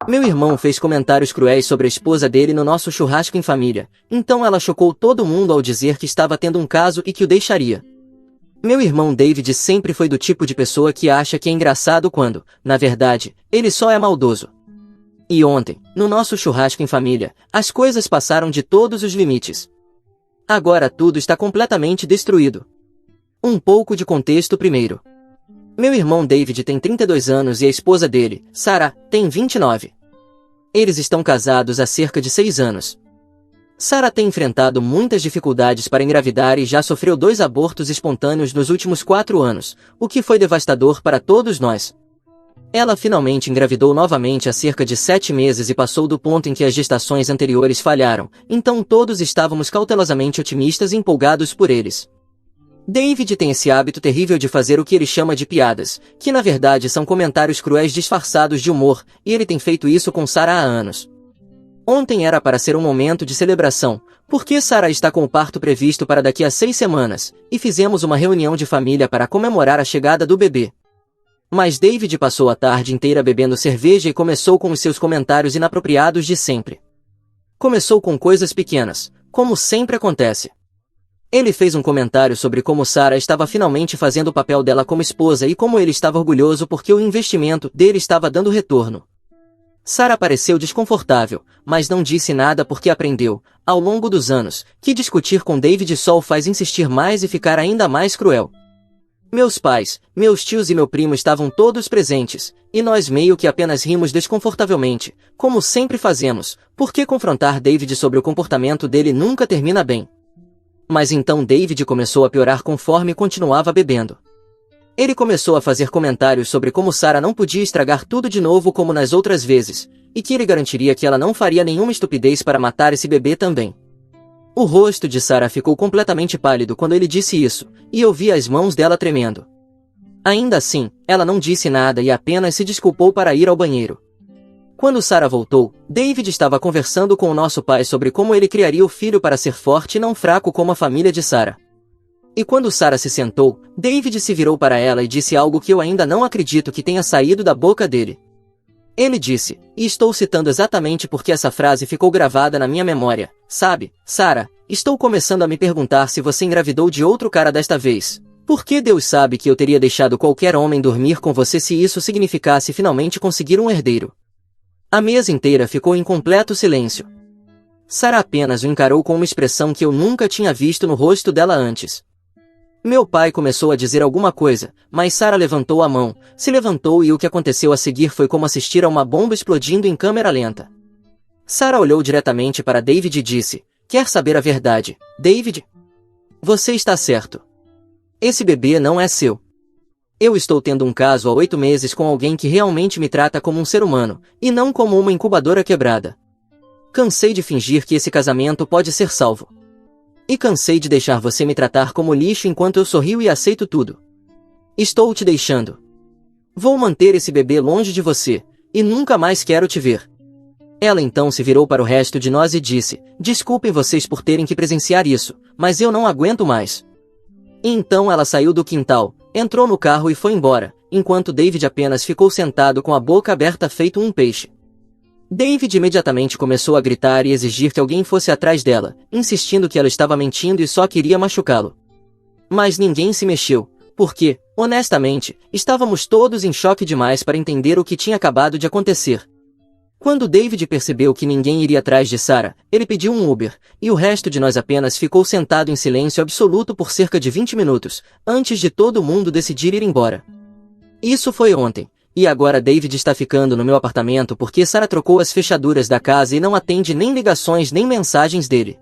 Meu irmão fez comentários cruéis sobre a esposa dele no nosso churrasco em família, então ela chocou todo mundo ao dizer que estava tendo um caso e que o deixaria. Meu irmão David sempre foi do tipo de pessoa que acha que é engraçado quando, na verdade, ele só é maldoso. E ontem, no nosso churrasco em família, as coisas passaram de todos os limites. Agora tudo está completamente destruído. Um pouco de contexto primeiro. Meu irmão David tem 32 anos e a esposa dele, Sarah, tem 29. Eles estão casados há cerca de 6 anos. Sarah tem enfrentado muitas dificuldades para engravidar e já sofreu 2 abortos espontâneos nos últimos 4 anos, o que foi devastador para todos nós. Ela finalmente engravidou novamente há cerca de 7 meses e passou do ponto em que as gestações anteriores falharam, então todos estávamos cautelosamente otimistas e empolgados por eles. David tem esse hábito terrível de fazer o que ele chama de piadas, que na verdade são comentários cruéis disfarçados de humor, e ele tem feito isso com Sarah há anos. Ontem era para ser um momento de celebração, porque Sarah está com o parto previsto para daqui a 6 semanas, e fizemos uma reunião de família para comemorar a chegada do bebê. Mas David passou a tarde inteira bebendo cerveja e começou com os seus comentários inapropriados de sempre. Começou com coisas pequenas, como sempre acontece. Ele fez um comentário sobre como Sarah estava finalmente fazendo o papel dela como esposa e como ele estava orgulhoso porque o investimento dele estava dando retorno. Sarah pareceu desconfortável, mas não disse nada porque aprendeu, ao longo dos anos, que discutir com David só o faz insistir mais e ficar ainda mais cruel. Meus pais, meus tios e meu primo estavam todos presentes, e nós meio que apenas rimos desconfortavelmente, como sempre fazemos, porque confrontar David sobre o comportamento dele nunca termina bem. Mas então David começou a piorar conforme continuava bebendo. Ele começou a fazer comentários sobre como Sarah não podia estragar tudo de novo como nas outras vezes, e que ele garantiria que ela não faria nenhuma estupidez para matar esse bebê também. O rosto de Sarah ficou completamente pálido quando ele disse isso, e eu vi as mãos dela tremendo. Ainda assim, ela não disse nada e apenas se desculpou para ir ao banheiro. Quando Sarah voltou, David estava conversando com o nosso pai sobre como ele criaria o filho para ser forte e não fraco como a família de Sarah. E quando Sarah se sentou, David se virou para ela e disse algo que eu ainda não acredito que tenha saído da boca dele. Ele disse, e estou citando exatamente porque essa frase ficou gravada na minha memória, sabe, Sarah, estou começando a me perguntar se você engravidou de outro cara desta vez. Porque Deus sabe que eu teria deixado qualquer homem dormir com você se isso significasse finalmente conseguir um herdeiro. A mesa inteira ficou em completo silêncio. Sarah apenas o encarou com uma expressão que eu nunca tinha visto no rosto dela antes. Meu pai começou a dizer alguma coisa, mas Sarah levantou a mão, se levantou e o que aconteceu a seguir foi como assistir a uma bomba explodindo em câmera lenta. Sarah olhou diretamente para David e disse, quer saber a verdade, David? Você está certo. Esse bebê não é seu. Eu estou tendo um caso há 8 meses com alguém que realmente me trata como um ser humano, e não como uma incubadora quebrada. Cansei de fingir que esse casamento pode ser salvo. E cansei de deixar você me tratar como lixo enquanto eu sorrio e aceito tudo. Estou te deixando. Vou manter esse bebê longe de você, e nunca mais quero te ver. Ela então se virou para o resto de nós e disse, desculpem vocês por terem que presenciar isso, mas eu não aguento mais. E então ela saiu do quintal, entrou no carro e foi embora, enquanto David apenas ficou sentado com a boca aberta feito um peixe. David imediatamente começou a gritar e exigir que alguém fosse atrás dela, insistindo que ela estava mentindo e só queria machucá-lo. Mas ninguém se mexeu, porque, honestamente, estávamos todos em choque demais para entender o que tinha acabado de acontecer. Quando David percebeu que ninguém iria atrás de Sarah, ele pediu um Uber, e o resto de nós apenas ficou sentado em silêncio absoluto por cerca de 20 minutos, antes de todo mundo decidir ir embora. Isso foi ontem, e agora David está ficando no meu apartamento porque Sarah trocou as fechaduras da casa e não atende nem ligações nem mensagens dele.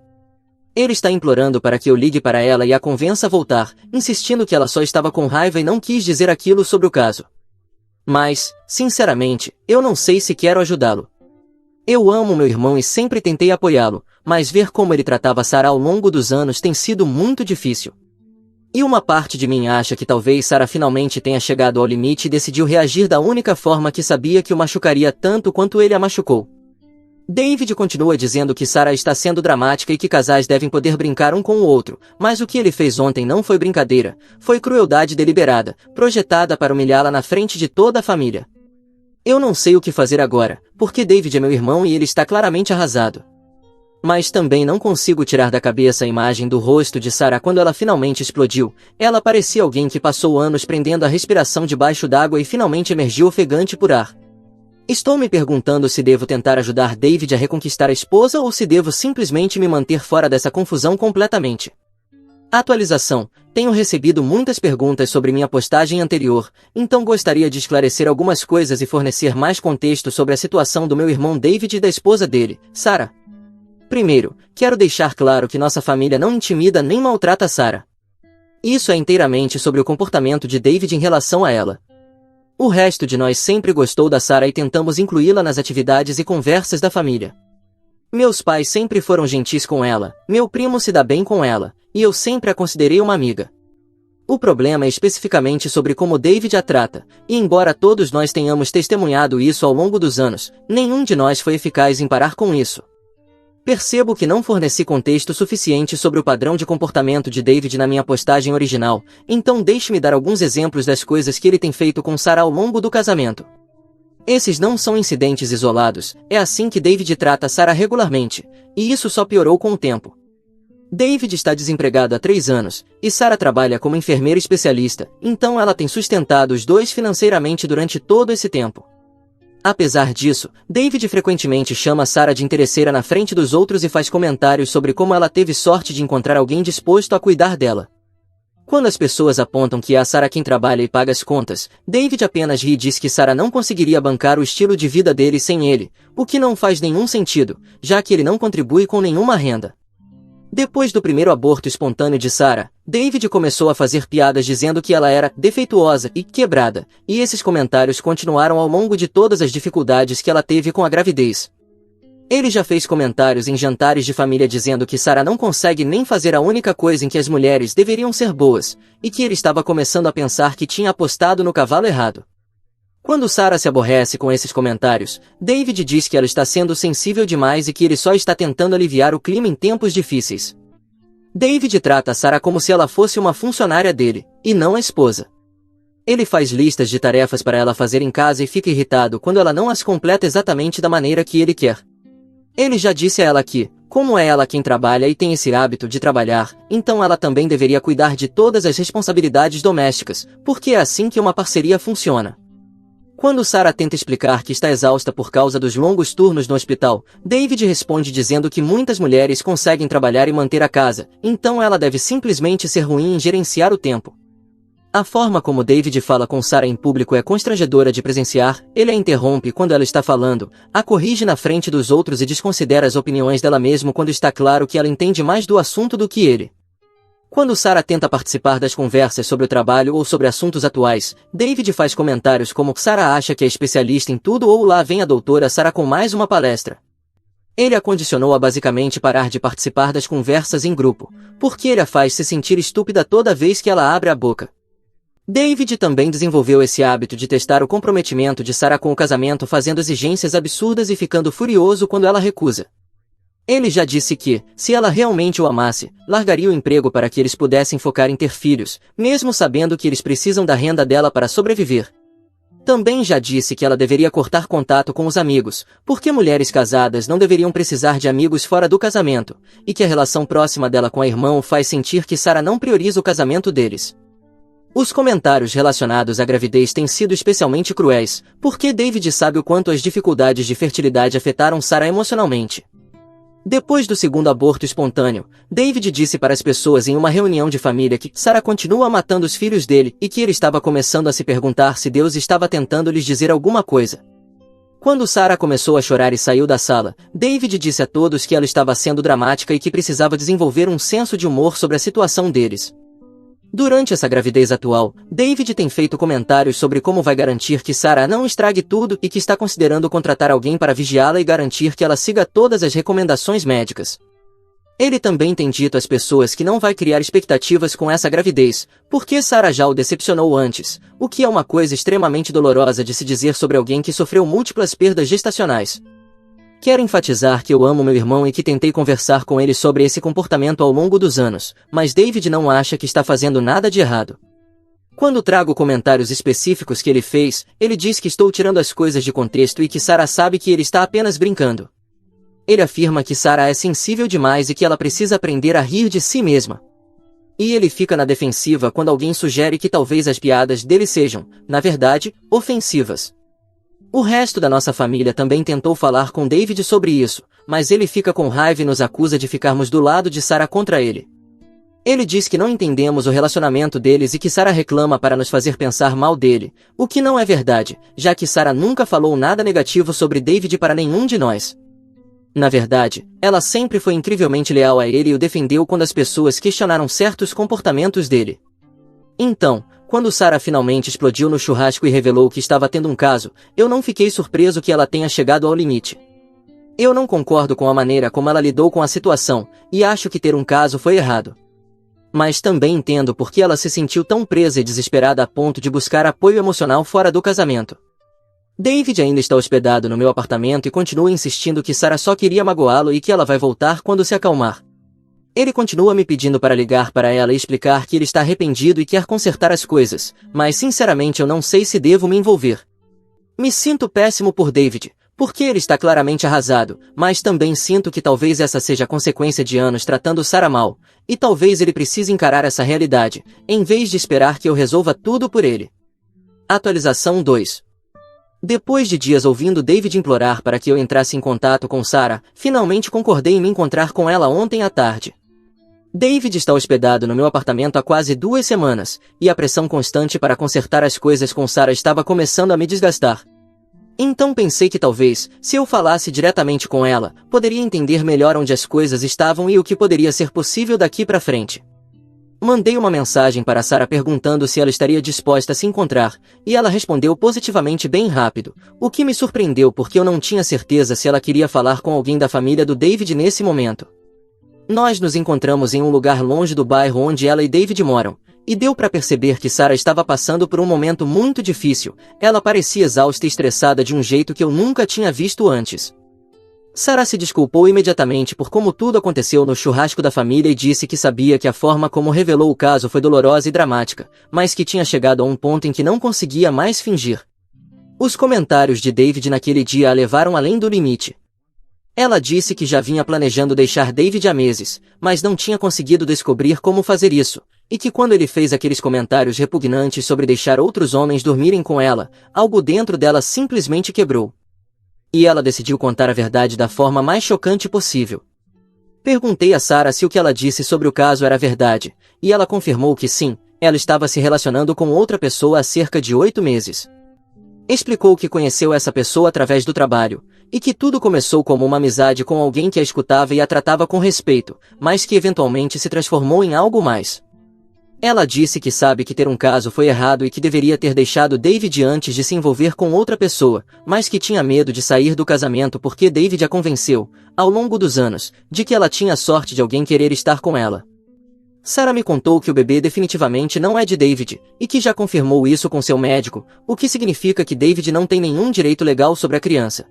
Ele está implorando para que eu ligue para ela e a convença a voltar, insistindo que ela só estava com raiva e não quis dizer aquilo sobre o caso. Mas, sinceramente, eu não sei se quero ajudá-lo. Eu amo meu irmão e sempre tentei apoiá-lo, mas ver como ele tratava Sarah ao longo dos anos tem sido muito difícil. E uma parte de mim acha que talvez Sarah finalmente tenha chegado ao limite e decidiu reagir da única forma que sabia que o machucaria tanto quanto ele a machucou. David continua dizendo que Sarah está sendo dramática e que casais devem poder brincar um com o outro, mas o que ele fez ontem não foi brincadeira, foi crueldade deliberada, projetada para humilhá-la na frente de toda a família. Eu não sei o que fazer agora, porque David é meu irmão e ele está claramente arrasado. Mas também não consigo tirar da cabeça a imagem do rosto de Sarah quando ela finalmente explodiu. Ela parecia alguém que passou anos prendendo a respiração debaixo d'água e finalmente emergiu ofegante por ar. Estou me perguntando se devo tentar ajudar David a reconquistar a esposa ou se devo simplesmente me manter fora dessa confusão completamente. Atualização. Tenho recebido muitas perguntas sobre minha postagem anterior, então gostaria de esclarecer algumas coisas e fornecer mais contexto sobre a situação do meu irmão David e da esposa dele, Sarah. Primeiro, quero deixar claro que nossa família não intimida nem maltrata Sarah. Isso é inteiramente sobre o comportamento de David em relação a ela. O resto de nós sempre gostou da Sarah e tentamos incluí-la nas atividades e conversas da família. Meus pais sempre foram gentis com ela, meu primo se dá bem com ela, e eu sempre a considerei uma amiga. O problema é especificamente sobre como David a trata, e embora todos nós tenhamos testemunhado isso ao longo dos anos, nenhum de nós foi eficaz em parar com isso. Percebo que não forneci contexto suficiente sobre o padrão de comportamento de David na minha postagem original, então deixe-me dar alguns exemplos das coisas que ele tem feito com Sarah ao longo do casamento. Esses não são incidentes isolados, é assim que David trata Sarah regularmente, e isso só piorou com o tempo. David está desempregado há 3 anos, e Sarah trabalha como enfermeira especialista, então ela tem sustentado os dois financeiramente durante todo esse tempo. Apesar disso, David frequentemente chama Sarah de interesseira na frente dos outros e faz comentários sobre como ela teve sorte de encontrar alguém disposto a cuidar dela. Quando as pessoas apontam que é a Sarah quem trabalha e paga as contas, David apenas ri e diz que Sarah não conseguiria bancar o estilo de vida dele sem ele, o que não faz nenhum sentido, já que ele não contribui com nenhuma renda. Depois do primeiro aborto espontâneo de Sarah, David começou a fazer piadas dizendo que ela era defeituosa e quebrada, e esses comentários continuaram ao longo de todas as dificuldades que ela teve com a gravidez. Ele já fez comentários em jantares de família dizendo que Sarah não consegue nem fazer a única coisa em que as mulheres deveriam ser boas, e que ele estava começando a pensar que tinha apostado no cavalo errado. Quando Sarah se aborrece com esses comentários, David diz que ela está sendo sensível demais e que ele só está tentando aliviar o clima em tempos difíceis. David trata Sarah como se ela fosse uma funcionária dele, e não a esposa. Ele faz listas de tarefas para ela fazer em casa e fica irritado quando ela não as completa exatamente da maneira que ele quer. Ele já disse a ela que, como é ela quem trabalha e tem esse hábito de trabalhar, então ela também deveria cuidar de todas as responsabilidades domésticas, porque é assim que uma parceria funciona. Quando Sarah tenta explicar que está exausta por causa dos longos turnos no hospital, David responde dizendo que muitas mulheres conseguem trabalhar e manter a casa, então ela deve simplesmente ser ruim em gerenciar o tempo. A forma como David fala com Sarah em público é constrangedora de presenciar, ele a interrompe quando ela está falando, a corrige na frente dos outros e desconsidera as opiniões dela mesmo quando está claro que ela entende mais do assunto do que ele. Quando Sarah tenta participar das conversas sobre o trabalho ou sobre assuntos atuais, David faz comentários como Sarah acha que é especialista em tudo ou lá vem a doutora Sarah com mais uma palestra. Ele a condicionou a basicamente parar de participar das conversas em grupo, porque ele a faz se sentir estúpida toda vez que ela abre a boca. David também desenvolveu esse hábito de testar o comprometimento de Sarah com o casamento fazendo exigências absurdas e ficando furioso quando ela recusa. Ele já disse que, se ela realmente o amasse, largaria o emprego para que eles pudessem focar em ter filhos, mesmo sabendo que eles precisam da renda dela para sobreviver. Também já disse que ela deveria cortar contato com os amigos, porque mulheres casadas não deveriam precisar de amigos fora do casamento, e que a relação próxima dela com a irmã o faz sentir que Sarah não prioriza o casamento deles. Os comentários relacionados à gravidez têm sido especialmente cruéis, porque David sabe o quanto as dificuldades de fertilidade afetaram Sarah emocionalmente. Depois do segundo aborto espontâneo, David disse para as pessoas em uma reunião de família que Sarah continua matando os filhos dele e que ele estava começando a se perguntar se Deus estava tentando lhes dizer alguma coisa. Quando Sarah começou a chorar e saiu da sala, David disse a todos que ela estava sendo dramática e que precisava desenvolver um senso de humor sobre a situação deles. Durante essa gravidez atual, David tem feito comentários sobre como vai garantir que Sarah não estrague tudo e que está considerando contratar alguém para vigiá-la e garantir que ela siga todas as recomendações médicas. Ele também tem dito às pessoas que não vai criar expectativas com essa gravidez, porque Sarah já o decepcionou antes, o que é uma coisa extremamente dolorosa de se dizer sobre alguém que sofreu múltiplas perdas gestacionais. Quero enfatizar que eu amo meu irmão e que tentei conversar com ele sobre esse comportamento ao longo dos anos, mas David não acha que está fazendo nada de errado. Quando trago comentários específicos que ele fez, ele diz que estou tirando as coisas de contexto e que Sarah sabe que ele está apenas brincando. Ele afirma que Sarah é sensível demais e que ela precisa aprender a rir de si mesma. E ele fica na defensiva quando alguém sugere que talvez as piadas dele sejam, na verdade, ofensivas. O resto da nossa família também tentou falar com David sobre isso, mas ele fica com raiva e nos acusa de ficarmos do lado de Sarah contra ele. Ele diz que não entendemos o relacionamento deles e que Sarah reclama para nos fazer pensar mal dele, o que não é verdade, já que Sarah nunca falou nada negativo sobre David para nenhum de nós. Na verdade, ela sempre foi incrivelmente leal a ele e o defendeu quando as pessoas questionaram certos comportamentos dele. Então, quando Sarah finalmente explodiu no churrasco e revelou que estava tendo um caso, eu não fiquei surpreso que ela tenha chegado ao limite. Eu não concordo com a maneira como ela lidou com a situação, e acho que ter um caso foi errado. Mas também entendo por que ela se sentiu tão presa e desesperada a ponto de buscar apoio emocional fora do casamento. David ainda está hospedado no meu apartamento e continua insistindo que Sarah só queria magoá-lo e que ela vai voltar quando se acalmar. Ele continua me pedindo para ligar para ela e explicar que ele está arrependido e quer consertar as coisas, mas sinceramente eu não sei se devo me envolver. Me sinto péssimo por David, porque ele está claramente arrasado, mas também sinto que talvez essa seja a consequência de anos tratando Sarah mal, e talvez ele precise encarar essa realidade, em vez de esperar que eu resolva tudo por ele. Atualização 2. Depois de dias ouvindo David implorar para que eu entrasse em contato com Sarah, finalmente concordei em me encontrar com ela ontem à tarde. David está hospedado no meu apartamento há quase 2 semanas, e a pressão constante para consertar as coisas com Sarah estava começando a me desgastar. Então pensei que talvez, se eu falasse diretamente com ela, poderia entender melhor onde as coisas estavam e o que poderia ser possível daqui para frente. Mandei uma mensagem para Sarah perguntando se ela estaria disposta a se encontrar, e ela respondeu positivamente bem rápido, o que me surpreendeu porque eu não tinha certeza se ela queria falar com alguém da família do David nesse momento. Nós nos encontramos em um lugar longe do bairro onde ela e David moram, e deu para perceber que Sarah estava passando por um momento muito difícil. Ela parecia exausta e estressada de um jeito que eu nunca tinha visto antes. Sarah se desculpou imediatamente por como tudo aconteceu no churrasco da família e disse que sabia que a forma como revelou o caso foi dolorosa e dramática, mas que tinha chegado a um ponto em que não conseguia mais fingir. Os comentários de David naquele dia a levaram além do limite. Ela disse que já vinha planejando deixar David há meses, mas não tinha conseguido descobrir como fazer isso, e que quando ele fez aqueles comentários repugnantes sobre deixar outros homens dormirem com ela, algo dentro dela simplesmente quebrou. E ela decidiu contar a verdade da forma mais chocante possível. Perguntei a Sarah se o que ela disse sobre o caso era verdade, e ela confirmou que sim, ela estava se relacionando com outra pessoa há cerca de 8 meses. Explicou que conheceu essa pessoa através do trabalho, e que tudo começou como uma amizade com alguém que a escutava e a tratava com respeito, mas que eventualmente se transformou em algo mais. Ela disse que sabe que ter um caso foi errado e que deveria ter deixado David antes de se envolver com outra pessoa, mas que tinha medo de sair do casamento porque David a convenceu, ao longo dos anos, de que ela tinha sorte de alguém querer estar com ela. Sarah me contou que o bebê definitivamente não é de David, e que já confirmou isso com seu médico, o que significa que David não tem nenhum direito legal sobre a criança.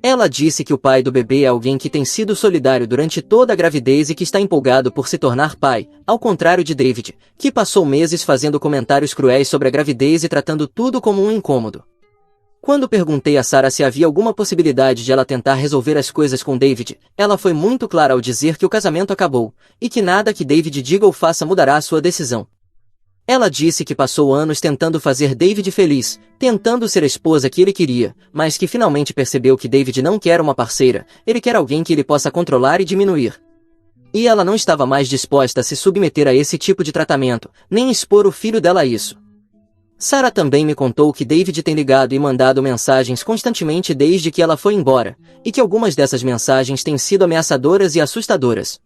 Ela disse que o pai do bebê é alguém que tem sido solidário durante toda a gravidez e que está empolgado por se tornar pai, ao contrário de David, que passou meses fazendo comentários cruéis sobre a gravidez e tratando tudo como um incômodo. Quando perguntei a Sarah se havia alguma possibilidade de ela tentar resolver as coisas com David, ela foi muito clara ao dizer que o casamento acabou, e que nada que David diga ou faça mudará sua decisão. Ela disse que passou anos tentando fazer David feliz, tentando ser a esposa que ele queria, mas que finalmente percebeu que David não quer uma parceira, ele quer alguém que ele possa controlar e diminuir. E ela não estava mais disposta a se submeter a esse tipo de tratamento, nem expor o filho dela a isso. Sarah também me contou que David tem ligado e mandado mensagens constantemente desde que ela foi embora, e que algumas dessas mensagens têm sido ameaçadoras e assustadoras.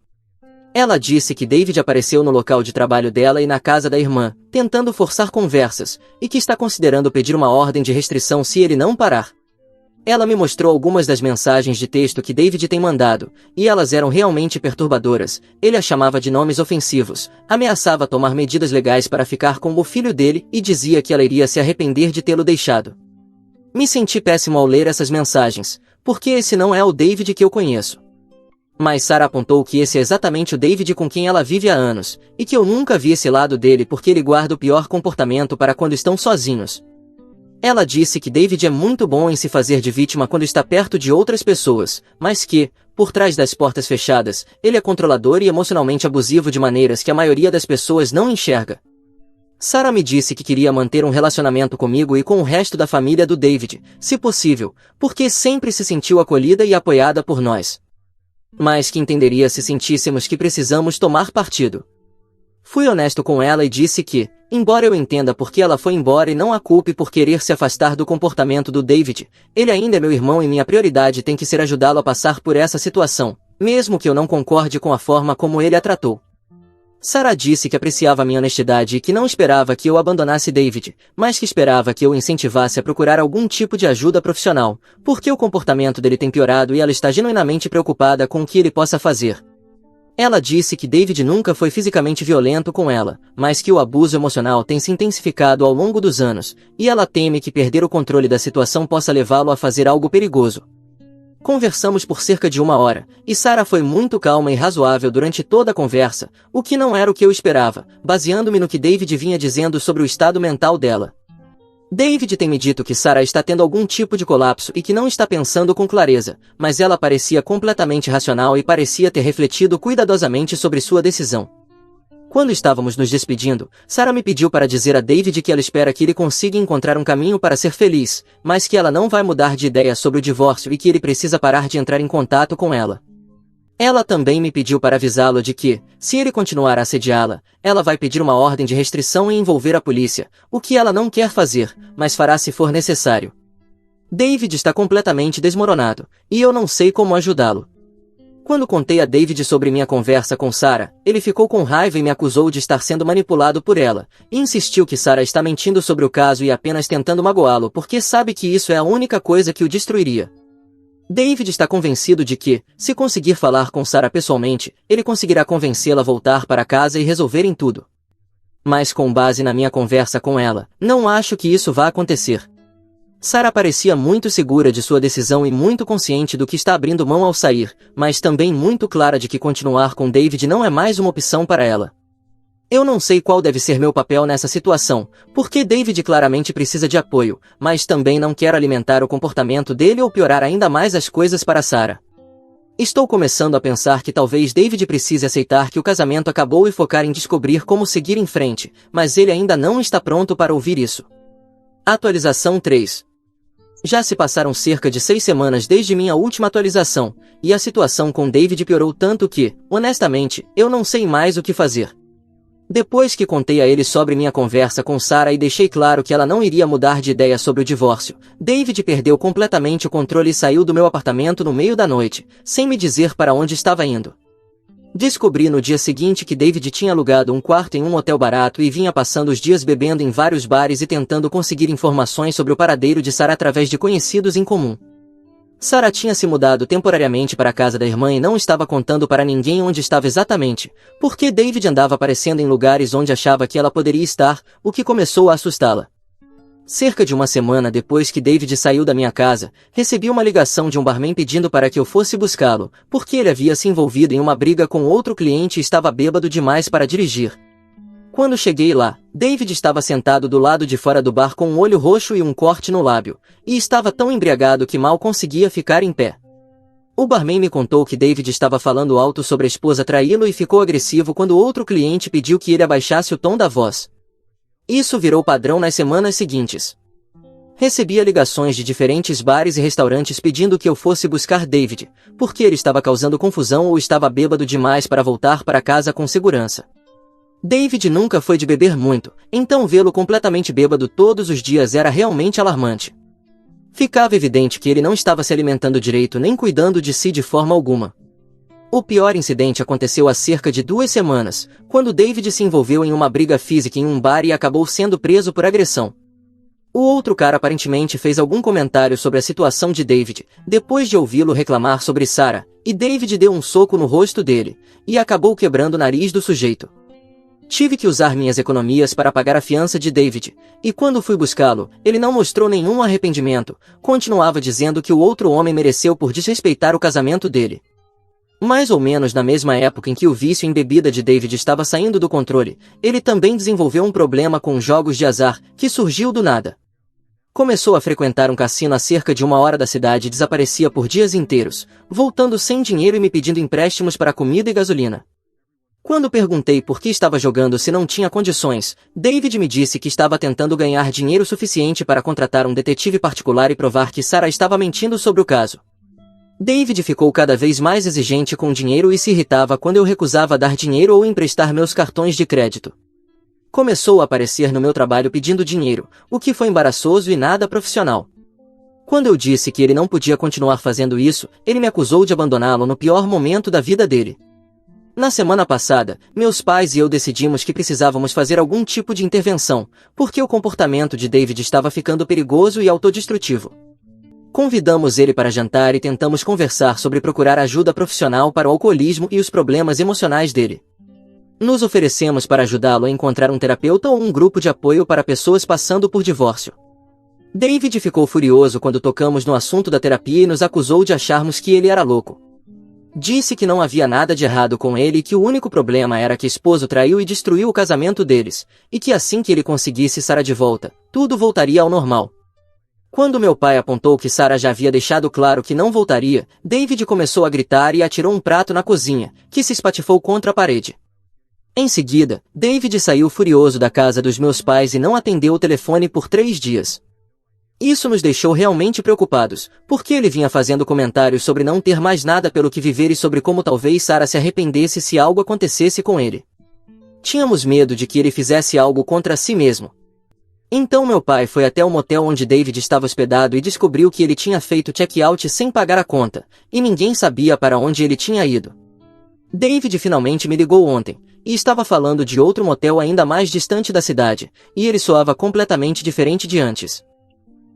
Ela disse que David apareceu no local de trabalho dela e na casa da irmã, tentando forçar conversas, e que está considerando pedir uma ordem de restrição se ele não parar. Ela me mostrou algumas das mensagens de texto que David tem mandado, e elas eram realmente perturbadoras. Ele a chamava de nomes ofensivos, ameaçava tomar medidas legais para ficar com o filho dele e dizia que ela iria se arrepender de tê-lo deixado. Me senti péssimo ao ler essas mensagens, porque esse não é o David que eu conheço. Mas Sarah apontou que esse é exatamente o David com quem ela vive há anos, e que eu nunca vi esse lado dele porque ele guarda o pior comportamento para quando estão sozinhos. Ela disse que David é muito bom em se fazer de vítima quando está perto de outras pessoas, mas que, por trás das portas fechadas, ele é controlador e emocionalmente abusivo de maneiras que a maioria das pessoas não enxerga. Sarah me disse que queria manter um relacionamento comigo e com o resto da família do David, se possível, porque sempre se sentiu acolhida e apoiada por nós. Mas que entenderia se sentíssemos que precisamos tomar partido. Fui honesto com ela e disse que, embora eu entenda por que ela foi embora e não a culpe por querer se afastar do comportamento do David, ele ainda é meu irmão e minha prioridade tem que ser ajudá-lo a passar por essa situação, mesmo que eu não concorde com a forma como ele a tratou. Sarah disse que apreciava minha honestidade e que não esperava que eu abandonasse David, mas que esperava que eu o incentivasse a procurar algum tipo de ajuda profissional, porque o comportamento dele tem piorado e ela está genuinamente preocupada com o que ele possa fazer. Ela disse que David nunca foi fisicamente violento com ela, mas que o abuso emocional tem se intensificado ao longo dos anos, e ela teme que perder o controle da situação possa levá-lo a fazer algo perigoso. Conversamos por cerca de 1 hora, e Sarah foi muito calma e razoável durante toda a conversa, o que não era o que eu esperava, baseando-me no que David vinha dizendo sobre o estado mental dela. David tem me dito que Sarah está tendo algum tipo de colapso e que não está pensando com clareza, mas ela parecia completamente racional e parecia ter refletido cuidadosamente sobre sua decisão. Quando estávamos nos despedindo, Sarah me pediu para dizer a David que ela espera que ele consiga encontrar um caminho para ser feliz, mas que ela não vai mudar de ideia sobre o divórcio e que ele precisa parar de entrar em contato com ela. Ela também me pediu para avisá-lo de que, se ele continuar a assediá-la, ela vai pedir uma ordem de restrição e envolver a polícia, o que ela não quer fazer, mas fará se for necessário. David está completamente desmoronado, e eu não sei como ajudá-lo. Quando contei a David sobre minha conversa com Sarah, ele ficou com raiva e me acusou de estar sendo manipulado por ela, e insistiu que Sarah está mentindo sobre o caso e apenas tentando magoá-lo porque sabe que isso é a única coisa que o destruiria. David está convencido de que, se conseguir falar com Sarah pessoalmente, ele conseguirá convencê-la a voltar para casa e resolverem tudo. Mas com base na minha conversa com ela, não acho que isso vá acontecer. Sarah parecia muito segura de sua decisão e muito consciente do que está abrindo mão ao sair, mas também muito clara de que continuar com David não é mais uma opção para ela. Eu não sei qual deve ser meu papel nessa situação, porque David claramente precisa de apoio, mas também não quero alimentar o comportamento dele ou piorar ainda mais as coisas para Sarah. Estou começando a pensar que talvez David precise aceitar que o casamento acabou e focar em descobrir como seguir em frente, mas ele ainda não está pronto para ouvir isso. Atualização 3. Já se passaram cerca de 6 semanas desde minha última atualização, e a situação com David piorou tanto que, honestamente, eu não sei mais o que fazer. Depois que contei a ele sobre minha conversa com Sarah e deixei claro que ela não iria mudar de ideia sobre o divórcio, David perdeu completamente o controle e saiu do meu apartamento no meio da noite, sem me dizer para onde estava indo. Descobri no dia seguinte que David tinha alugado um quarto em um hotel barato e vinha passando os dias bebendo em vários bares e tentando conseguir informações sobre o paradeiro de Sarah através de conhecidos em comum. Sarah tinha se mudado temporariamente para a casa da irmã e não estava contando para ninguém onde estava exatamente, porque David andava aparecendo em lugares onde achava que ela poderia estar, o que começou a assustá-la. Cerca de 1 semana depois que David saiu da minha casa, recebi uma ligação de um barman pedindo para que eu fosse buscá-lo, porque ele havia se envolvido em uma briga com outro cliente e estava bêbado demais para dirigir. Quando cheguei lá, David estava sentado do lado de fora do bar com um olho roxo e um corte no lábio, e estava tão embriagado que mal conseguia ficar em pé. O barman me contou que David estava falando alto sobre a esposa traí-lo e ficou agressivo quando outro cliente pediu que ele abaixasse o tom da voz. Isso virou padrão nas semanas seguintes. Recebia ligações de diferentes bares e restaurantes pedindo que eu fosse buscar David, porque ele estava causando confusão ou estava bêbado demais para voltar para casa com segurança. David nunca foi de beber muito, então vê-lo completamente bêbado todos os dias era realmente alarmante. Ficava evidente que ele não estava se alimentando direito nem cuidando de si de forma alguma. O pior incidente aconteceu há cerca de 2 semanas, quando David se envolveu em uma briga física em um bar e acabou sendo preso por agressão. O outro cara aparentemente fez algum comentário sobre a situação de David, depois de ouvi-lo reclamar sobre Sarah, e David deu um soco no rosto dele, e acabou quebrando o nariz do sujeito. Tive que usar minhas economias para pagar a fiança de David, e quando fui buscá-lo, ele não mostrou nenhum arrependimento, continuava dizendo que o outro homem mereceu por desrespeitar o casamento dele. Mais ou menos na mesma época em que o vício em bebida de David estava saindo do controle, ele também desenvolveu um problema com jogos de azar, que surgiu do nada. Começou a frequentar um cassino a cerca de 1 hora da cidade e desaparecia por dias inteiros, voltando sem dinheiro e me pedindo empréstimos para comida e gasolina. Quando perguntei por que estava jogando se não tinha condições, David me disse que estava tentando ganhar dinheiro suficiente para contratar um detetive particular e provar que Sarah estava mentindo sobre o caso. David ficou cada vez mais exigente com dinheiro e se irritava quando eu recusava dar dinheiro ou emprestar meus cartões de crédito. Começou a aparecer no meu trabalho pedindo dinheiro, o que foi embaraçoso e nada profissional. Quando eu disse que ele não podia continuar fazendo isso, ele me acusou de abandoná-lo no pior momento da vida dele. Na semana passada, meus pais e eu decidimos que precisávamos fazer algum tipo de intervenção, porque o comportamento de David estava ficando perigoso e autodestrutivo. Convidamos ele para jantar e tentamos conversar sobre procurar ajuda profissional para o alcoolismo e os problemas emocionais dele. Nos oferecemos para ajudá-lo a encontrar um terapeuta ou um grupo de apoio para pessoas passando por divórcio. David ficou furioso quando tocamos no assunto da terapia e nos acusou de acharmos que ele era louco. Disse que não havia nada de errado com ele e que o único problema era que esposo traiu e destruiu o casamento deles, e que assim que ele conseguisse Sarah de volta, tudo voltaria ao normal. Quando meu pai apontou que Sarah já havia deixado claro que não voltaria, David começou a gritar e atirou um prato na cozinha, que se espatifou contra a parede. Em seguida, David saiu furioso da casa dos meus pais e não atendeu o telefone por 3 dias. Isso nos deixou realmente preocupados, porque ele vinha fazendo comentários sobre não ter mais nada pelo que viver e sobre como talvez Sarah se arrependesse se algo acontecesse com ele. Tínhamos medo de que ele fizesse algo contra si mesmo. Então meu pai foi até o motel onde David estava hospedado e descobriu que ele tinha feito check-out sem pagar a conta, e ninguém sabia para onde ele tinha ido. David finalmente me ligou ontem, e estava falando de outro motel ainda mais distante da cidade, e ele soava completamente diferente de antes.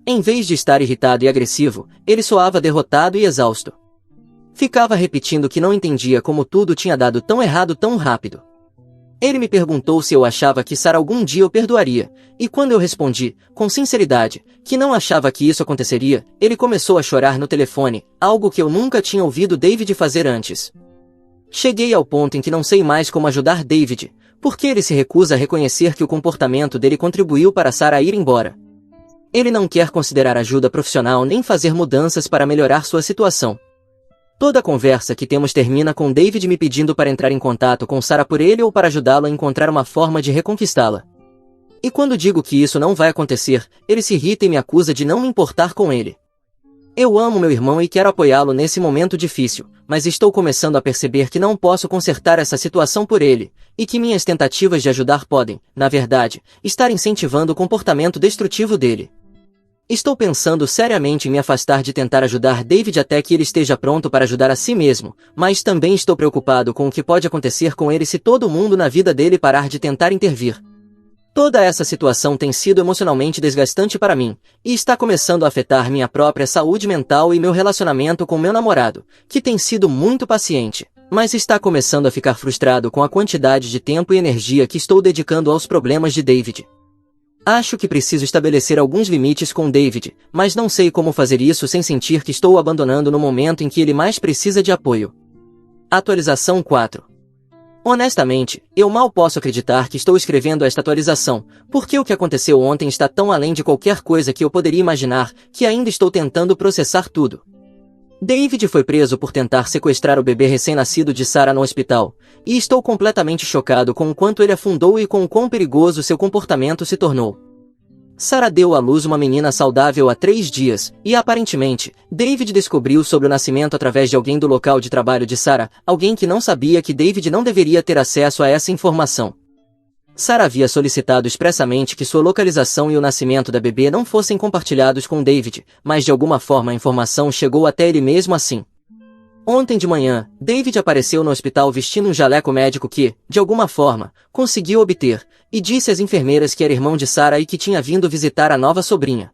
Em vez de estar irritado e agressivo, ele soava derrotado e exausto. Ficava repetindo que não entendia como tudo tinha dado tão errado tão rápido. Ele me perguntou se eu achava que Sarah algum dia o perdoaria, e quando eu respondi, com sinceridade, que não achava que isso aconteceria, ele começou a chorar no telefone, algo que eu nunca tinha ouvido David fazer antes. Cheguei ao ponto em que não sei mais como ajudar David, porque ele se recusa a reconhecer que o comportamento dele contribuiu para Sarah ir embora. Ele não quer considerar ajuda profissional nem fazer mudanças para melhorar sua situação. Toda a conversa que temos termina com David me pedindo para entrar em contato com Sarah por ele ou para ajudá-lo a encontrar uma forma de reconquistá-la. E quando digo que isso não vai acontecer, ele se irrita e me acusa de não me importar com ele. Eu amo meu irmão e quero apoiá-lo nesse momento difícil, mas estou começando a perceber que não posso consertar essa situação por ele, e que minhas tentativas de ajudar podem, na verdade, estar incentivando o comportamento destrutivo dele. Estou pensando seriamente em me afastar de tentar ajudar David até que ele esteja pronto para ajudar a si mesmo, mas também estou preocupado com o que pode acontecer com ele se todo mundo na vida dele parar de tentar intervir. Toda essa situação tem sido emocionalmente desgastante para mim, e está começando a afetar minha própria saúde mental e meu relacionamento com meu namorado, que tem sido muito paciente, mas está começando a ficar frustrado com a quantidade de tempo e energia que estou dedicando aos problemas de David. Acho que preciso estabelecer alguns limites com David, mas não sei como fazer isso sem sentir que estou o abandonando no momento em que ele mais precisa de apoio. Atualização 4. Honestamente, eu mal posso acreditar que estou escrevendo esta atualização, porque o que aconteceu ontem está tão além de qualquer coisa que eu poderia imaginar, que ainda estou tentando processar tudo. David foi preso por tentar sequestrar o bebê recém-nascido de Sarah no hospital, e estou completamente chocado com o quanto ele afundou e com o quão perigoso seu comportamento se tornou. Sarah deu à luz uma menina saudável há 3 dias, e aparentemente, David descobriu sobre o nascimento através de alguém do local de trabalho de Sarah, alguém que não sabia que David não deveria ter acesso a essa informação. Sarah havia solicitado expressamente que sua localização e o nascimento da bebê não fossem compartilhados com David, mas de alguma forma a informação chegou até ele mesmo assim. Ontem de manhã, David apareceu no hospital vestindo um jaleco médico que, de alguma forma, conseguiu obter, e disse às enfermeiras que era irmão de Sarah e que tinha vindo visitar a nova sobrinha.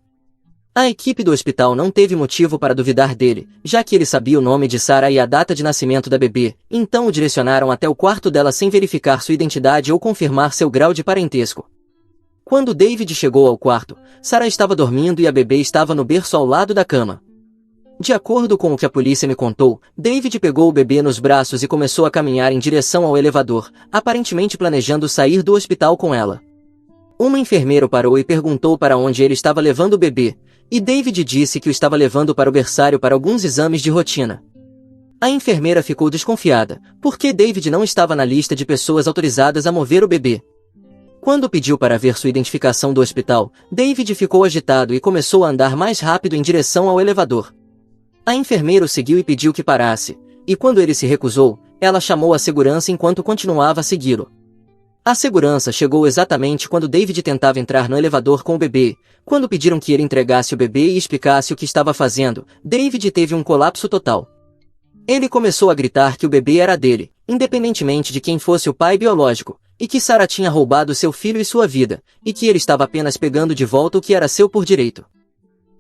A equipe do hospital não teve motivo para duvidar dele, já que ele sabia o nome de Sarah e a data de nascimento da bebê, então o direcionaram até o quarto dela sem verificar sua identidade ou confirmar seu grau de parentesco. Quando David chegou ao quarto, Sarah estava dormindo e a bebê estava no berço ao lado da cama. De acordo com o que a polícia me contou, David pegou o bebê nos braços e começou a caminhar em direção ao elevador, aparentemente planejando sair do hospital com ela. Uma enfermeira parou e perguntou para onde ele estava levando o bebê, e David disse que o estava levando para o berçário para alguns exames de rotina. A enfermeira ficou desconfiada, porque David não estava na lista de pessoas autorizadas a mover o bebê. Quando pediu para ver sua identificação do hospital, David ficou agitado e começou a andar mais rápido em direção ao elevador. A enfermeira o seguiu e pediu que parasse, e quando ele se recusou, ela chamou a segurança enquanto continuava a segui-lo. A segurança chegou exatamente quando David tentava entrar no elevador com o bebê. Quando pediram que ele entregasse o bebê e explicasse o que estava fazendo, David teve um colapso total. Ele começou a gritar que o bebê era dele, independentemente de quem fosse o pai biológico, e que Sarah tinha roubado seu filho e sua vida, e que ele estava apenas pegando de volta o que era seu por direito.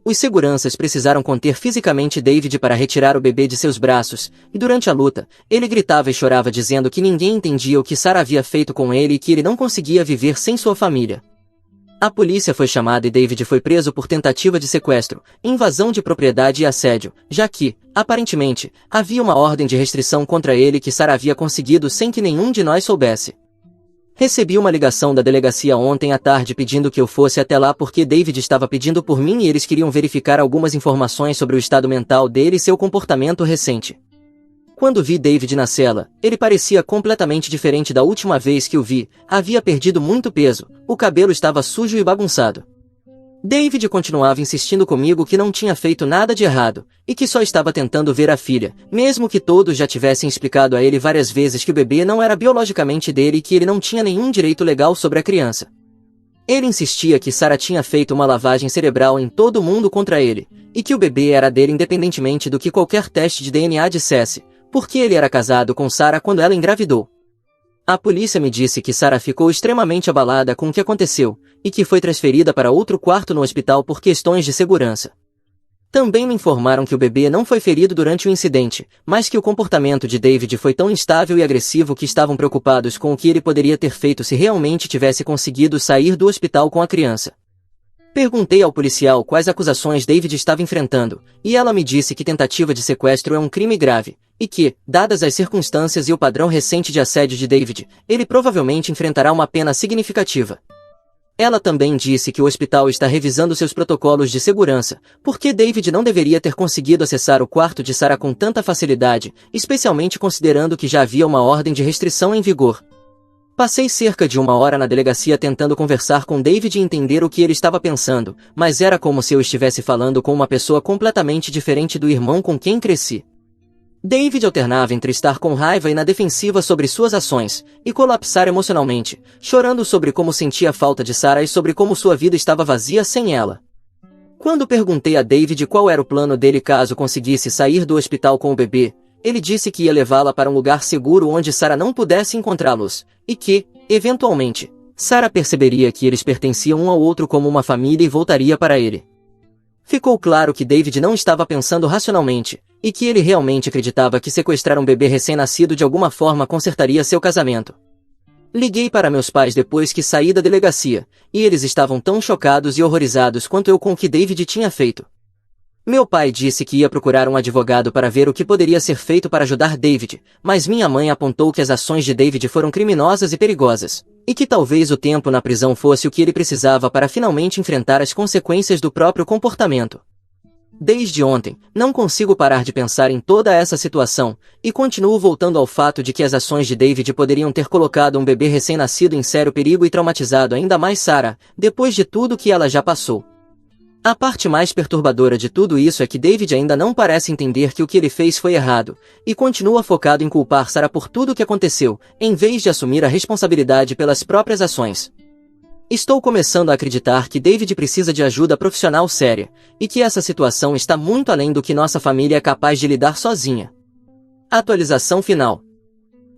Os seguranças precisaram conter fisicamente David para retirar o bebê de seus braços, e durante a luta, ele gritava e chorava dizendo que ninguém entendia o que Sarah havia feito com ele e que ele não conseguia viver sem sua família. A polícia foi chamada e David foi preso por tentativa de sequestro, invasão de propriedade e assédio, já que, aparentemente, havia uma ordem de restrição contra ele que Sarah havia conseguido sem que nenhum de nós soubesse. Recebi uma ligação da delegacia ontem à tarde pedindo que eu fosse até lá porque David estava pedindo por mim e eles queriam verificar algumas informações sobre o estado mental dele e seu comportamento recente. Quando vi David na cela, ele parecia completamente diferente da última vez que o vi, havia perdido muito peso, o cabelo estava sujo e bagunçado. David continuava insistindo comigo que não tinha feito nada de errado, e que só estava tentando ver a filha, mesmo que todos já tivessem explicado a ele várias vezes que o bebê não era biologicamente dele e que ele não tinha nenhum direito legal sobre a criança. Ele insistia que Sarah tinha feito uma lavagem cerebral em todo mundo contra ele, e que o bebê era dele independentemente do que qualquer teste de DNA dissesse, porque ele era casado com Sarah quando ela engravidou. A polícia me disse que Sarah ficou extremamente abalada com o que aconteceu, e que foi transferida para outro quarto no hospital por questões de segurança. Também me informaram que o bebê não foi ferido durante o incidente, mas que o comportamento de David foi tão instável e agressivo que estavam preocupados com o que ele poderia ter feito se realmente tivesse conseguido sair do hospital com a criança. Perguntei ao policial quais acusações David estava enfrentando, e ela me disse que tentativa de sequestro é um crime grave, e que, dadas as circunstâncias e o padrão recente de assédio de David, ele provavelmente enfrentará uma pena significativa. Ela também disse que o hospital está revisando seus protocolos de segurança, porque David não deveria ter conseguido acessar o quarto de Sarah com tanta facilidade, especialmente considerando que já havia uma ordem de restrição em vigor. Passei cerca de 1 hora na delegacia tentando conversar com David e entender o que ele estava pensando, mas era como se eu estivesse falando com uma pessoa completamente diferente do irmão com quem cresci. David alternava entre estar com raiva e na defensiva sobre suas ações, e colapsar emocionalmente, chorando sobre como sentia falta de Sarah e sobre como sua vida estava vazia sem ela. Quando perguntei a David qual era o plano dele caso conseguisse sair do hospital com o bebê, ele disse que ia levá-la para um lugar seguro onde Sarah não pudesse encontrá-los, e que, eventualmente, Sarah perceberia que eles pertenciam um ao outro como uma família e voltaria para ele. Ficou claro que David não estava pensando racionalmente, e que ele realmente acreditava que sequestrar um bebê recém-nascido de alguma forma consertaria seu casamento. Liguei para meus pais depois que saí da delegacia, e eles estavam tão chocados e horrorizados quanto eu com o que David tinha feito. Meu pai disse que ia procurar um advogado para ver o que poderia ser feito para ajudar David, mas minha mãe apontou que as ações de David foram criminosas e perigosas, e que talvez o tempo na prisão fosse o que ele precisava para finalmente enfrentar as consequências do próprio comportamento. Desde ontem, não consigo parar de pensar em toda essa situação, e continuo voltando ao fato de que as ações de David poderiam ter colocado um bebê recém-nascido em sério perigo e traumatizado ainda mais Sarah, depois de tudo que ela já passou. A parte mais perturbadora de tudo isso é que David ainda não parece entender que o que ele fez foi errado, e continua focado em culpar Sarah por tudo o que aconteceu, em vez de assumir a responsabilidade pelas próprias ações. Estou começando a acreditar que David precisa de ajuda profissional séria, e que essa situação está muito além do que nossa família é capaz de lidar sozinha. Atualização final.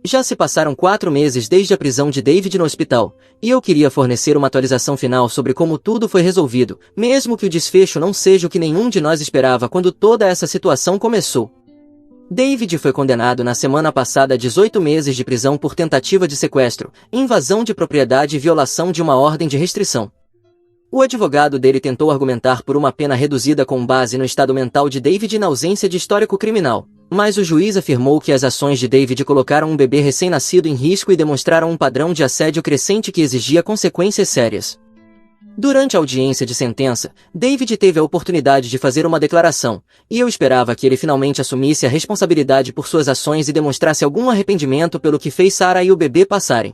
Já se passaram 4 meses desde a prisão de David no hospital, e eu queria fornecer uma atualização final sobre como tudo foi resolvido, mesmo que o desfecho não seja o que nenhum de nós esperava quando toda essa situação começou. David foi condenado na semana passada a 18 meses de prisão por tentativa de sequestro, invasão de propriedade e violação de uma ordem de restrição. O advogado dele tentou argumentar por uma pena reduzida com base no estado mental de David e na ausência de histórico criminal, mas o juiz afirmou que as ações de David colocaram um bebê recém-nascido em risco e demonstraram um padrão de assédio crescente que exigia consequências sérias. Durante a audiência de sentença, David teve a oportunidade de fazer uma declaração, e eu esperava que ele finalmente assumisse a responsabilidade por suas ações e demonstrasse algum arrependimento pelo que fez Sarah e o bebê passarem.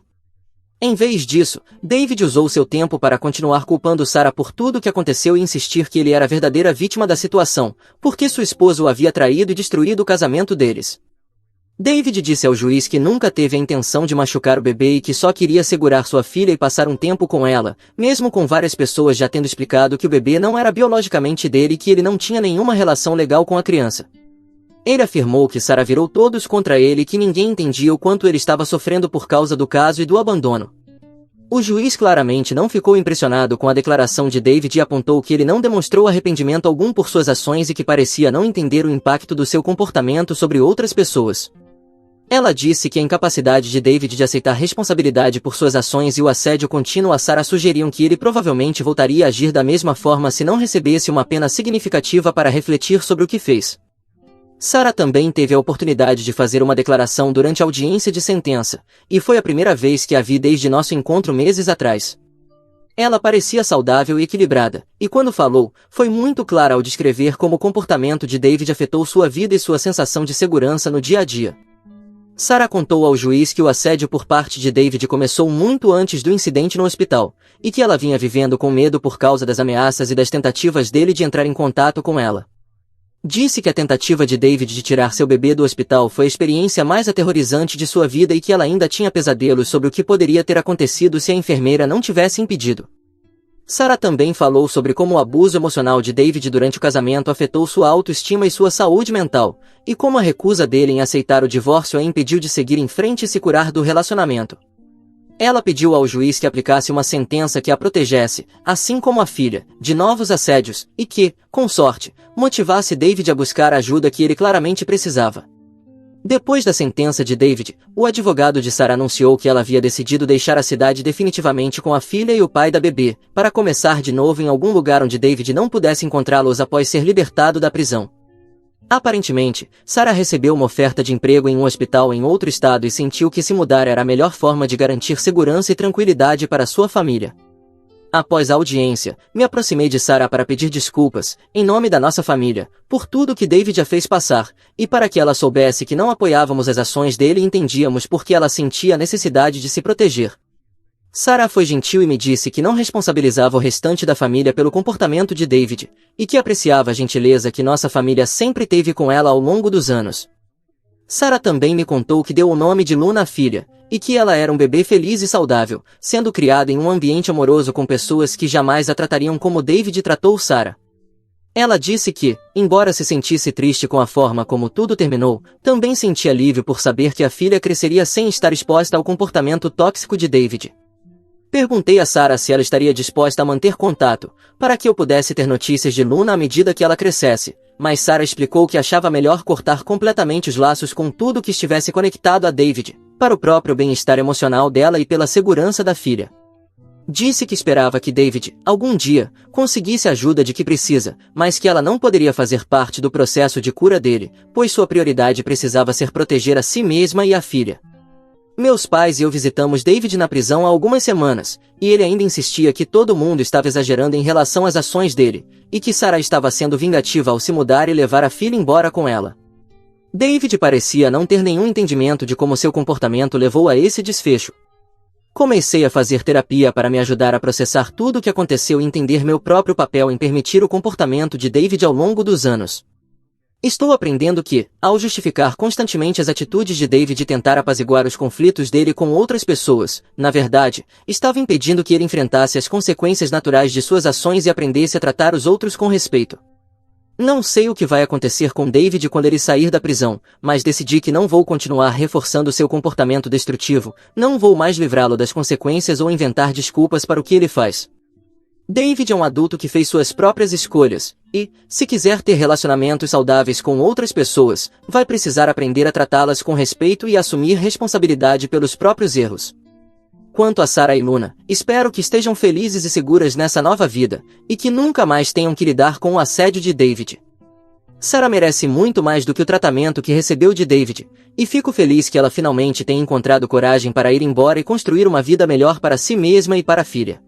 Em vez disso, David usou seu tempo para continuar culpando Sarah por tudo o que aconteceu e insistir que ele era a verdadeira vítima da situação, porque sua esposa o havia traído e destruído o casamento deles. David disse ao juiz que nunca teve a intenção de machucar o bebê e que só queria segurar sua filha e passar um tempo com ela, mesmo com várias pessoas já tendo explicado que o bebê não era biologicamente dele e que ele não tinha nenhuma relação legal com a criança. Ele afirmou que Sarah virou todos contra ele e que ninguém entendia o quanto ele estava sofrendo por causa do caso e do abandono. O juiz claramente não ficou impressionado com a declaração de David e apontou que ele não demonstrou arrependimento algum por suas ações e que parecia não entender o impacto do seu comportamento sobre outras pessoas. Ela disse que a incapacidade de David de aceitar responsabilidade por suas ações e o assédio contínuo a Sarah sugeriam que ele provavelmente voltaria a agir da mesma forma se não recebesse uma pena significativa para refletir sobre o que fez. Sarah também teve a oportunidade de fazer uma declaração durante a audiência de sentença, e foi a primeira vez que a vi desde nosso encontro meses atrás. Ela parecia saudável e equilibrada, e quando falou, foi muito clara ao descrever como o comportamento de David afetou sua vida e sua sensação de segurança no dia a dia. Sarah contou ao juiz que o assédio por parte de David começou muito antes do incidente no hospital, e que ela vinha vivendo com medo por causa das ameaças e das tentativas dele de entrar em contato com ela. Disse que a tentativa de David de tirar seu bebê do hospital foi a experiência mais aterrorizante de sua vida e que ela ainda tinha pesadelos sobre o que poderia ter acontecido se a enfermeira não tivesse impedido. Sarah também falou sobre como o abuso emocional de David durante o casamento afetou sua autoestima e sua saúde mental, e como a recusa dele em aceitar o divórcio a impediu de seguir em frente e se curar do relacionamento. Ela pediu ao juiz que aplicasse uma sentença que a protegesse, assim como a filha, de novos assédios, e que, com sorte, motivasse David a buscar a ajuda que ele claramente precisava. Depois da sentença de David, o advogado de Sarah anunciou que ela havia decidido deixar a cidade definitivamente com a filha e o pai da bebê, para começar de novo em algum lugar onde David não pudesse encontrá-los após ser libertado da prisão. Aparentemente, Sarah recebeu uma oferta de emprego em um hospital em outro estado e sentiu que se mudar era a melhor forma de garantir segurança e tranquilidade para sua família. Após a audiência, me aproximei de Sarah para pedir desculpas, em nome da nossa família, por tudo que David a fez passar, e para que ela soubesse que não apoiávamos as ações dele e entendíamos por que ela sentia a necessidade de se proteger. Sarah foi gentil e me disse que não responsabilizava o restante da família pelo comportamento de David, e que apreciava a gentileza que nossa família sempre teve com ela ao longo dos anos. Sarah também me contou que deu o nome de Luna à filha, e que ela era um bebê feliz e saudável, sendo criada em um ambiente amoroso com pessoas que jamais a tratariam como David tratou Sarah. Ela disse que, embora se sentisse triste com a forma como tudo terminou, também sentia alívio por saber que a filha cresceria sem estar exposta ao comportamento tóxico de David. Perguntei a Sarah se ela estaria disposta a manter contato, para que eu pudesse ter notícias de Luna à medida que ela crescesse, mas Sarah explicou que achava melhor cortar completamente os laços com tudo que estivesse conectado a David, para o próprio bem-estar emocional dela e pela segurança da filha. Disse que esperava que David, algum dia, conseguisse a ajuda de que precisa, mas que ela não poderia fazer parte do processo de cura dele, pois sua prioridade precisava ser proteger a si mesma e a filha. Meus pais e eu visitamos David na prisão há algumas semanas, e ele ainda insistia que todo mundo estava exagerando em relação às ações dele, e que Sarah estava sendo vingativa ao se mudar e levar a filha embora com ela. David parecia não ter nenhum entendimento de como seu comportamento levou a esse desfecho. Comecei a fazer terapia para me ajudar a processar tudo o que aconteceu e entender meu próprio papel em permitir o comportamento de David ao longo dos anos. Estou aprendendo que, ao justificar constantemente as atitudes de David e tentar apaziguar os conflitos dele com outras pessoas, na verdade, estava impedindo que ele enfrentasse as consequências naturais de suas ações e aprendesse a tratar os outros com respeito. Não sei o que vai acontecer com David quando ele sair da prisão, mas decidi que não vou continuar reforçando seu comportamento destrutivo, não vou mais livrá-lo das consequências ou inventar desculpas para o que ele faz. David é um adulto que fez suas próprias escolhas, e, se quiser ter relacionamentos saudáveis com outras pessoas, vai precisar aprender a tratá-las com respeito e assumir responsabilidade pelos próprios erros. Quanto a Sarah e Luna, espero que estejam felizes e seguras nessa nova vida, e que nunca mais tenham que lidar com o assédio de David. Sarah merece muito mais do que o tratamento que recebeu de David, e fico feliz que ela finalmente tenha encontrado coragem para ir embora e construir uma vida melhor para si mesma e para a filha.